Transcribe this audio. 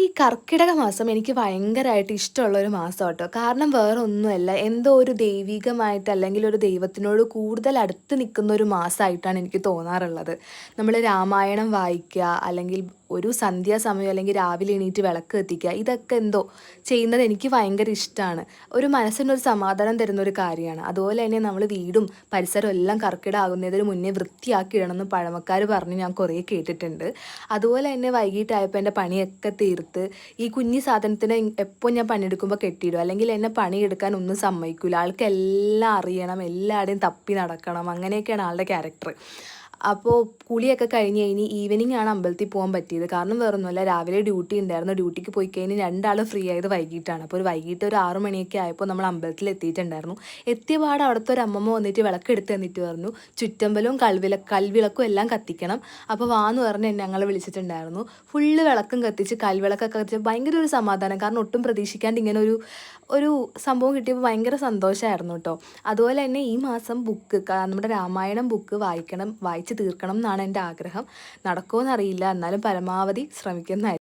ഈ കർക്കിടക മാസം എനിക്ക് ഭയങ്കരമായിട്ട് ഇഷ്ടമുള്ള ഒരു മാസം കേട്ടോ. കാരണം വേറെ ഒന്നുമല്ല, എന്തോ ഒരു ദൈവികമായിട്ട് അല്ലെങ്കിൽ ഒരു ദൈവത്തിനോട് കൂടുതൽ അടുത്ത് നിൽക്കുന്ന ഒരു മാസമായിട്ടാണ് എനിക്ക് തോന്നാറുള്ളത്. നമ്മൾ രാമായണം വായിക്കുക, അല്ലെങ്കിൽ ഒരു സന്ധ്യാസമയം അല്ലെങ്കിൽ രാവിലെ എണീറ്റ് വിളക്ക് കത്തിക്കുക, ഇതൊക്കെ എന്തോ ചെയ്യുന്നത് എനിക്ക് ഭയങ്കര ഇഷ്ടമാണ്. ഒരു മനസ്സിനൊരു സമാധാനം തരുന്ന ഒരു കാര്യമാണ്. അതുപോലെ തന്നെ നമ്മൾ വീടും പരിസരവും എല്ലാം കർക്കിടകം ആകുന്നതിന് മുന്നേ വൃത്തിയാക്കി ഇടണമെന്ന് പഴമക്കാർ പറഞ്ഞ് ഞാൻ കുറേ കേട്ടിട്ടുണ്ട്. അതുപോലെ തന്നെ വൈകിട്ടായപ്പോൾ എൻ്റെ പണിയൊക്കെ തീർത്ത് ഈ കുഞ്ഞി സാധനത്തിന് എപ്പോൾ ഞാൻ പണിയെടുക്കുമ്പോൾ കെട്ടിയിടും, അല്ലെങ്കിൽ എന്നെ പണിയെടുക്കാൻ ഒന്നും സമ്മതിക്കില്ല. ആൾക്ക് എല്ലാം അറിയണം, എല്ലാവരുടെയും തപ്പി നടക്കണം, അങ്ങനെയൊക്കെയാണ് ആളുടെ ക്യാരക്ടർ. അപ്പോൾ കുളിയൊക്കെ കഴിഞ്ഞ് കഴിഞ്ഞ് ഈവനിങ് ആണ് അമ്പലത്തിൽ പോകാൻ പറ്റിയത്. കാരണം വേറൊന്നുമല്ല, രാവിലെ ഡ്യൂട്ടി ഉണ്ടായിരുന്നു. ഡ്യൂട്ടിക്ക് പോയി കഴിഞ്ഞ് രണ്ടാളും ഫ്രീ ആയത് വൈകിട്ടാണ്. അപ്പോൾ ഒരു വൈകിട്ട് ഒരു 6 മണിയൊക്കെ ആയപ്പോൾ നമ്മൾ അമ്പലത്തിൽ എത്തിയിട്ടുണ്ടായിരുന്നു. എത്തിയ പാടെ അവിടുത്തെ ഒരു അമ്മമ്മ വന്നിട്ട് വിളക്കെടുത്ത് തന്നിട്ട് പറഞ്ഞു, ചുറ്റമ്പലവും കൽവിളക്കും എല്ലാം കത്തിക്കണം, അപ്പോൾ വാന്ന് പറഞ്ഞ് ഞങ്ങളെ വിളിച്ചിട്ടുണ്ടായിരുന്നു. ഫുള്ള് വിളക്കും കത്തിച്ച് കൽവിളക്കൊക്കെ കത്തിച്ച് ഭയങ്കര ഒരു സമാധാനം. കാരണം ഒട്ടും പ്രതീക്ഷിക്കാണ്ട് ഇങ്ങനെ ഒരു ഒരു സംഭവം കിട്ടിയപ്പോൾ ഭയങ്കര സന്തോഷമായിരുന്നു കേട്ടോ. അതുപോലെ തന്നെ ഈ മാസം നമ്മുടെ രാമായണം ബുക്ക് വായിച്ച് തീർക്കണം എന്നാണ് എൻ്റെ ആഗ്രഹം. നടക്കുമോ എന്നറിയില്ല, എന്നാലും പരമാവധി ശ്രമിക്കുന്നതായിരിക്കും.